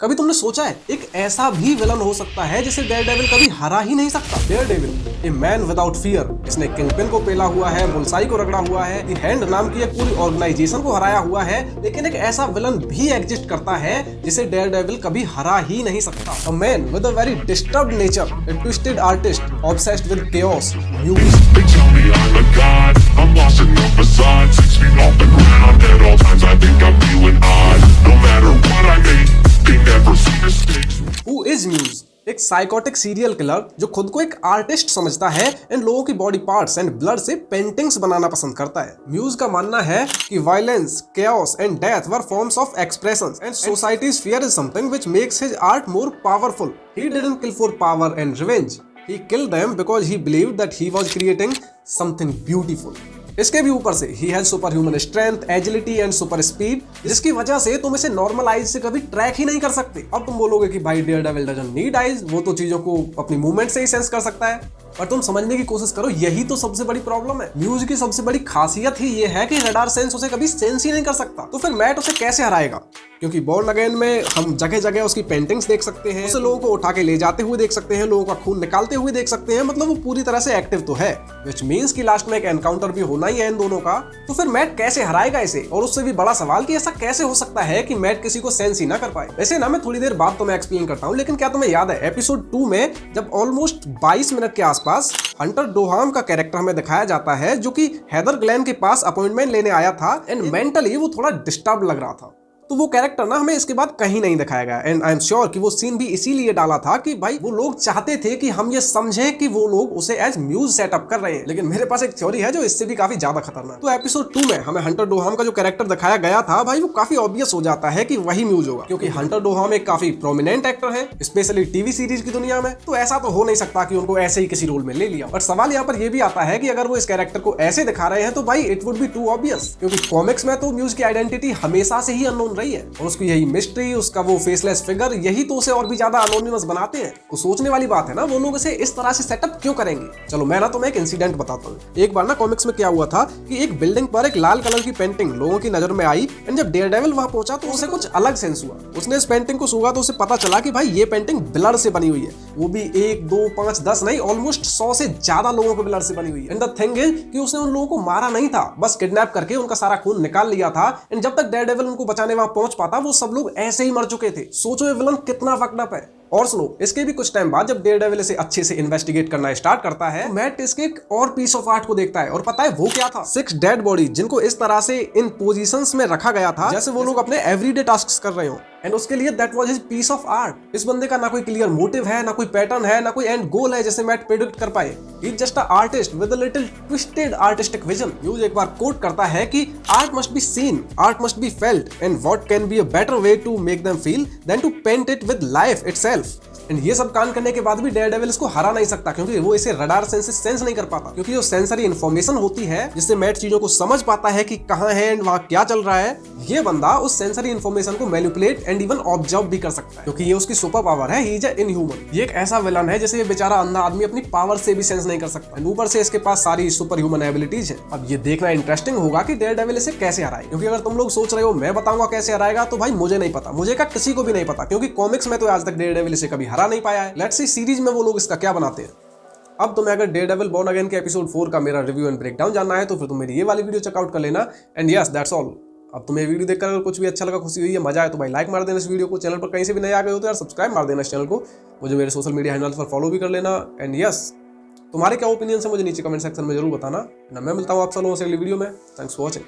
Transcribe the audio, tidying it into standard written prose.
कभी तुमने सोचा है एक ऐसा भी विलन हो सकता है जिसे डेयरडेविल कभी हरा ही नहीं सकता। Daredevil, a man without fear, इसने किंगपिन को पेला हुआ है, बुलसाई को रगड़ा हुआ है, द हैंड नाम की एक पूरी ऑर्गेनाइजेशन को हराया हुआ है। लेकिन एक ऐसा विलन भी एग्जिस्ट करता है जिसे डेयरडेविल कभी हरा ही नहीं सकता। A man with a very disturbed nature, a twisted artist obsessed with chaos, muse. They tell me I'm a god, I'm lost in the facade, 6 feet off the ground, at all times I think I'm feeling odd, no matter what I make, they never see mistakes. Who is Muse? एक psychotic serial killer जो खुद को एक artist समझता है and लोगों की body parts and blood से पेंटिंग्स बनाना पसंद करता है। म्यूज का मानना है कि violence, chaos and death were forms of expressions and societies fear is something which makes his art more powerful. He didn't kill for power and revenge. He killed them because he believed that he was creating something beautiful. इसके भी ऊपर से he has superhuman strength, agility and super speed, जिसकी वजह से तुम इसे normal eyes से कभी ट्रैक ही नहीं कर सकते। अब तुम बोलोगे कि भाई डेयरडेविल डजंट नीड आइज, वो तो चीजों को अपनी मूवमेंट से ही सेंस कर सकता है। पर तुम समझने की कोशिश करो, यही तो सबसे बड़ी प्रॉब्लम है। म्यूज की सबसे बड़ी खासियत ही ये है कि रडार सेंस उसे कभी सेंस ही नहीं कर सकता। तो फिर मैट उसे कैसे हराएगा? क्योंकि बॉर्न अगेन में हम जगह जगह उसकी पेंटिंग्स देख सकते हैं, उसे लोगों को उठा के ले जाते हुए देख सकते हैं, लोगों का खून निकालते हुए देख सकते हैं, मतलब वो पूरी तरह से एक्टिव तो है, व्हिच मींस कि लास्ट में एक एनकाउंटर भी होना ही है इन दोनों का। तो फिर मैट कैसे हराएगा इसे? और उससे भी बड़ा सवाल कि ऐसा कैसे हो सकता है कि मैट किसी को सेंस ही ना कर पाए। वैसे ना मैं थोड़ी देर बाद तुम्हें एक्सप्लेन करता हूँ, लेकिन क्या तुम्हें याद है एपिसोड 2 में जब ऑलमोस्ट 22 मिनट के आसपास हंटर डोहाम का कैरेक्टर हमें दिखाया जाता है, जो कि हेदर ग्लेन के पास अपॉइंटमेंट लेने आया था एंड मेंटली वो थोड़ा डिस्टर्ब लग रहा था। तो वो कैरेक्टर ना हमें इसके बाद कहीं नहीं दिखाया गया एंड आई एम श्योर कि वो सीन भी इसीलिए डाला था कि भाई वो लोग चाहते थे कि हम ये समझे कि वो लोग उसे एज म्यूज सेटअप कर रहे हैं। लेकिन मेरे पास एक थ्योरी है जो इससे भी काफी ज्यादा खतरनाक। तो एपिसोड 2 में हमें हंटर डोहाम का जो कैरेक्टर दिखाया गया था, भाई वो काफी ऑब्वियस हो जाता है कि वही म्यूज होगा, क्योंकि हंटर डोहाम एक काफी प्रोमिनेंट एक्टर है, स्पेशली टीवी सीरीज की दुनिया में। तो ऐसा तो हो नहीं सकता कि उनको ऐसे ही किसी रोल में ले लिया। बट सवाल यहाँ पर यह भी आता है कि अगर वो इस कैरेक्टर को ऐसे दिखा रहे हैं तो भाई it would be too obvious, क्योंकि कॉमिक्स में तो म्यूज की आइडेंटिटी हमेशा से ही अननोन रही है और उसकी मिस्ट्री, उसका वो फेसलेस फिगर, यही तो उसे और भी ज्यादा अनोनिमस बनाते हैं। तो सोचने वाली बात है ना, वो लोग इसे इस तरह से सेटअप क्यों करेंगे? चलो मैं ना तुम्हें एक इंसिडेंट बताता हूँ। एक बार ना कॉमिक्स में क्या हुआ था कि एक बिल्डिंग पर एक लाल कलर की पेंटिंग लोगों की नजर में आई एंड जब डेयरडेविल वहां पहुंचा तो उसे कुछ अलग सेंस हुआ। उसने इस पेंटिंग को सूंघा तो उसे पता चला कि भाई ये पेंटिंग ब्लड से बनी हुई है, वो भी 1, 2, 5, 10 नहीं, ऑलमोस्ट 100 से ज्यादा लोगों के ब्लड से बनी हुई है। एंड द थिंग इज कि उसने उन लोगों को मारा नहीं था, बस किडनैप करके उनका सारा खून निकाल लिया था। एंड जब तक डेयरडेविल उनको बचाने वहां पहुंच पाता, वो सब लोग ऐसे ही मर चुके थे। सोचो ये विलन कितना फक्ड अप है। और सुनो, इसके भी कुछ टाइम बाद जब डेयरडेविल इसे अच्छे से इन्वेस्टिगेट करना स्टार्ट करता है, तो मैट इसके एक और पीस ऑफ आर्ट को देखता है और पता है वो क्या था? 6 डेड बॉडी जिनको इस तरह से इन पोजीशंस में रखा गया था जैसे वो लोग अपने एवरीडे टास्क्स कर रहे हो। एंड उसके लिए that was his piece of art. इस बंदे का ना कोई क्लियर मोटिव है, ना कोई पैटर्न है, ना कोई एंड गोल है जैसे मैट प्रेडिक्ट कर पाए। He is just a artist with a little twisted artistic vision. यूज एक बार कोट करता है कि art must be seen, art must be felt, and what can be a better way to make them feel than to paint it with life itself. एंड ये सब कान करने के बाद भी डेयरडेविल इसको हरा नहीं सकता, क्योंकि वो इसे रडार सेंस से सेंस नहीं कर पाता। क्योंकि जो सेंसरी इन्फॉर्मेशन होती है जिससे मैट चीजों को समझ पाता है कि कहां है एंड वहां क्या चल रहा है, ये बंदा उस सेंसरी इन्फॉर्मेशन को मैनिपुलेट एंड इवन ऑब्जर्व भी कर सकता है, क्योंकि ये उसकी सुपर पावर है। He is inhuman. ये एक ऐसा विलन है जिसे ये बेचारा अंधा आदमी अपनी पावर से भी सेंस नहीं कर सकता। ऊपर से इसके पास सारी सुपर ह्यूमन एबिलिटीज है। अब ये देखना इंटरेस्टिंग होगा कि डेयरडेविल इसे कैसे हराए, क्योंकि अगर तुम लोग सोच रहे हो मैं बताऊंगा कैसे हराएगा, तो भाई मुझे नहीं पता, मुझे का किसी को भी नहीं पता, क्योंकि कॉमिक्स में तो आज तक डेयरडेविल इसे कभी हरा नहीं पाया है। लेट्स सी सीरीज में वो लोग इसका क्या बनाते हैं। अब तुम्हें अगर डेयरडेविल बॉर्न अगेन के एपिसोड 4 का मेरा रिव्यू एंड ब्रेकडाउन जानना है तो फिर तुम मेरी ये वाली वीडियो चेकआउट कर लेना। And yes that's all. अब तुम्हें वीडियो देखकर अगर कुछ भी अच्छा लगा, खुशी हुई है, मजा आया तो भाई लाइक मार देना इस वीडियो को। चैनल पर कहीं से भी नए आ गए हो तो यार सब्सक्राइब मार देना इस चैनल को। मुझे मेरे सोशल मीडिया हैंडल्स पर फॉलो भी कर लेना। एंड यस, तुम्हारे क्या ओपिनियन है मुझे नीचे कमेंट सेक्शन में जरूर बताना। मैं मिलता हूँ आप सब लोगों से अगली वीडियो में। Thanks for watching.